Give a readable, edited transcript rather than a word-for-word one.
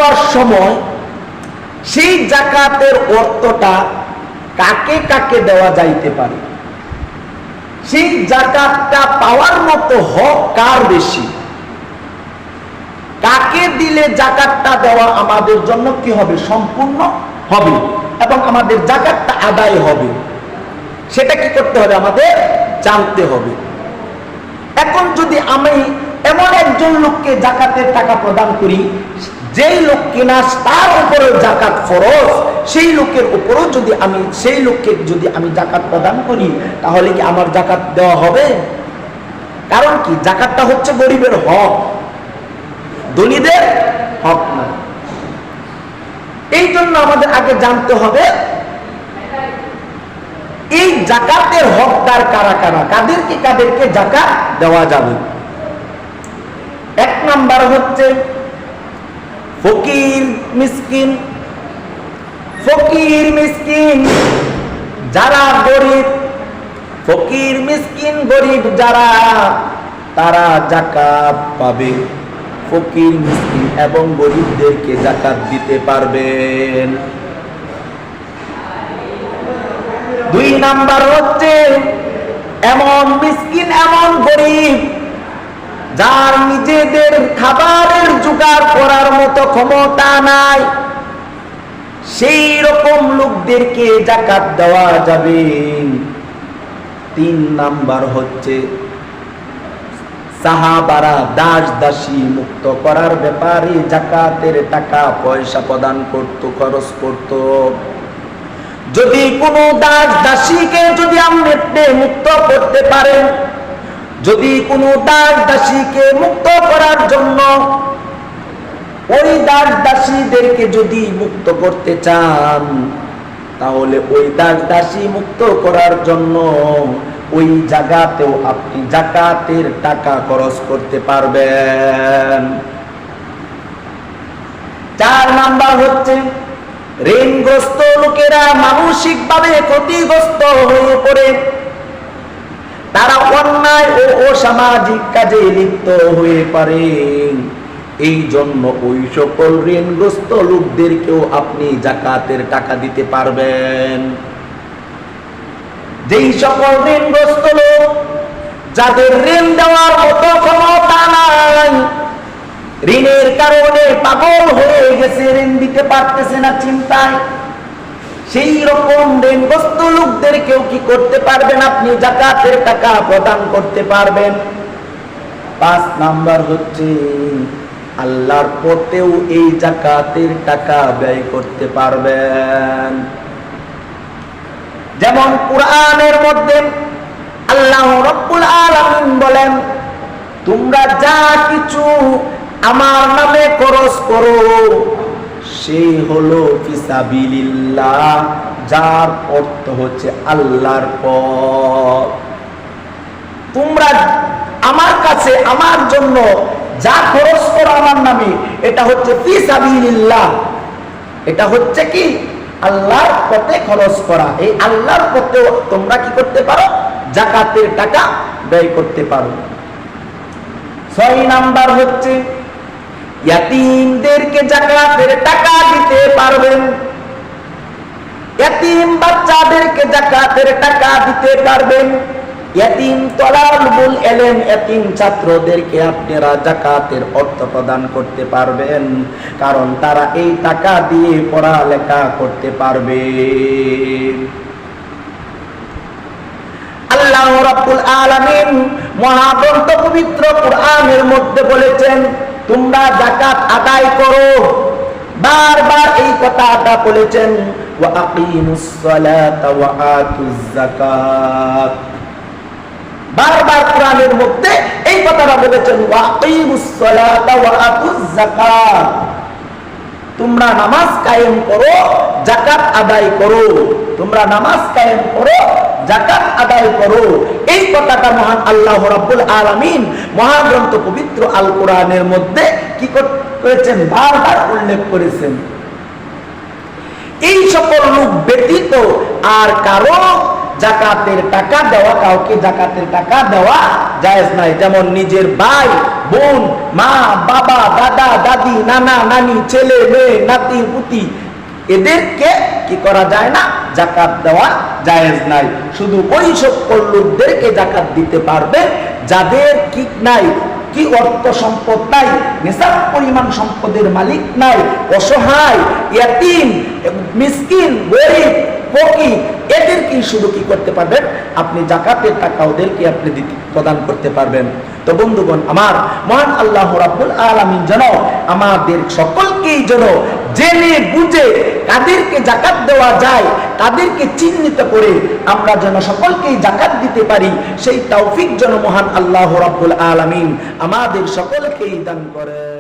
দেওয়ার সময় সেই যাকাতের অর্থটা কাকে কাকে দেওয়া যাইতে পারে, সেই যাকাতটা পাওয়ার মতো হক কার বেশি, কাকে দিলে যাকাতটা দেওয়া আমাদের জন্য কি হবে, সম্পূর্ণ হবে এবং আমাদের যাকাতটা আদায় হবে, সেটা কি করতে হবে, আমাদের জানতে হবে। এখন যদি আমি এমন একজন লোককে যাকাতের টাকা প্রদান করি, যেই লোক কিনা তার উপরে যাকাত ফরজ, সেই লোকের উপরও যদি আমি সেই লোককে যদি আমি যাকাত প্রদান করি, তাহলে কি আমার যাকাত দেওয়া হবে? কারণ কি, যাকাতটা হচ্ছে গরিবের হক, ধনীদের হক না। এই জন্য আমাদের আগে জানতে হবে এই যাকাতের হকদার কারা কারা, কাদেরকে কাদেরকে যাকাত দেওয়া যাবে। এক নাম্বার হচ্ছে ফকির মিসকিন। ফকির মিসকিন যারা গরিব, ফকির মিসকিন গরিব যারা, তারা যাকাত পাবে। ফকির মিসকিন এবং গরিবদেরকে যাকাত দিতে পারবেন। দুই নাম্বার হচ্ছে এমন মিসকিন, এমন গরিব যার নিজেদের খাবারের জোগাড় করার মতো ক্ষমতা নাই, সেই রকম লোকদেরকে যাকাত দেওয়া যাবে। তিন নাম্বার হচ্ছে সাহাবারা দাস দাসী মুক্ত করার ব্যাপারে যাকাতের টাকা পয়সা প্রদান করত, খরচ করত। যদি কোনো দাস দাসীকে যদি আপনি মুক্ত করতে পারেন, যদি কোনো দাস দাসীকে মুক্ত করার জন্য ওই দাস দাসীদেরকে যদি মুক্ত করতে চান, তাহলে ওই দাস দাসী মুক্ত করার জন্য ওই জায়গাতেও আপনি যাকাতের টাকা খরচ করতে পারবেন। চার নাম্বার হচ্ছে ঋণগ্রস্ত লোকেরা মানসিক ভাবে ক্ষতিগ্রস্ত হয়ে পড়ে, তারা অন্যায় ও অসামাজিক কাজে লিপ্ত হয়ে পারে। এই জন্য ওই সকল ঋণগ্রস্ত লোকদেরকেও আপনি যাকাতের টাকা দিতে পারবেন। যেই সকল ঋণগ্রস্ত লোক যাদের ঋণ দেওয়ার মতো ক্ষমতা নাই, ঋণের কারণে পাগল হয়ে গেছে, ঋণ দিতে পারতেছে না চিন্তায়, সেই রকম ঋণগ্রস্ত লোকদেরকেও কি করতে পারবেন, আপনি যাকাতের টাকা প্রদান করতে পারবেন। পাঁচ নাম্বার হচ্ছে আল্লাহর পথেও এই যাকাতের টাকা ব্যয় করতে পারবেন। যেমন কুরআনের মধ্যে আল্লাহ রাব্বুল আলামিন বলেন, তোমরা যা কিছু আমার নামে খরচ করো সেই হলো ফিসাবিলিল্লাহ, যার অর্থ হচ্ছে আল্লাহর পথ। তোমরা আমার কাছে আমার জন্য যা খরচ করো আমার নামে, এটা হচ্ছে ফিসাবিলিল্লাহ, এটা হচ্ছে কি আল্লাহর পথে খরচ করা। এই আল্লাহর পথে তোমরা কি করতে পারো, যাকাতের টাকা ব্যয় করতে পারো। ছয় নাম্বার হচ্ছে ইয়াতীমদেরকে যাকাতের টাকা দিতে পারবেন। ইয়াতীম বাচ্চাদেরকে যাকাতের টাকা দিতে পারবেন। ইয়াতীম তলাবুল ইলম, ইয়াতীম ছাত্রদেরকে আপনারা যাকাতের অর্থ প্রদান করতে পারবেন, কারণ তারা এই টাকা দিয়ে পড়ালেখা করতে পারবে। আল্লাহ রাব্বুল আলামিন মহাগ্রন্থ পবিত্র কুরআনের মধ্যে বলেছেন, তোমরা যাকাত আদায় করো। বারবার এই কথাটা বলেছেন, ওয়া আকিমুস সালাতা ওয়া আতুজ যাকাত। বারবার কোরআনের মধ্যে এই কথাটা বলেছেন, ওয়া আকিমুস সালাতা ওয়া আতুজ যাকাত। তোমরা নামাজ কায়েম করো, যাকাত আদায় করো। তোমরা নামাজ কায়েম করো, যাকাত আদায় করো। এই কথাটা মহান আল্লাহ রাব্বুল আলামিন মহাগ্রন্থ পবিত্র আল কোরআনের মধ্যে কি করেছেন, বারবার উল্লেখ করেছেন। এই সকল লোক ব্যতীত আর কারো জাকাতের টাকা দেওয়া, কাউকে জাকাতের টাকা দেওয়া জায়েজ নাই। যেমন নিজের ভাই বোন, মা বাবা, দাদা দাদি, নানা নানি, ছেলে মেয়ে, নাতি পুতি, এদেরকে কি করা যায় না, জাকাত দেওয়া জায়েজ নাই। শুধু ওই সকল লোকদেরকে জাকাত দিতে পারবে যাদের কি নাই, কি অর্থ সম্পদ নাই, নিসাব পরিমাণ সম্পদের মালিক নাই, অসহায়, ইয়াতীম, মিসকিন, গরিব, ফকির, এদেরকে শুধু কি করতে পারবেন, আপনি জাকাতের টাকা ওদেরকে আপনি প্রদান করতে পারবেন। তো বন্ধুগণ আমার, মহান আল্লাহ রাব্বুল আলামিন যেন আমাদের সকলকেই যেন জেনে বুঝে কাদেরকে জাকাত দেওয়া যায় তাদেরকে চিহ্নিত করে আমরা যেন সকলকেই জাকাত দিতে পারি, সেই তৌফিক যেন মহান আল্লাহ রাব্বুল আলামিন আমাদের সকলকেই দান করে।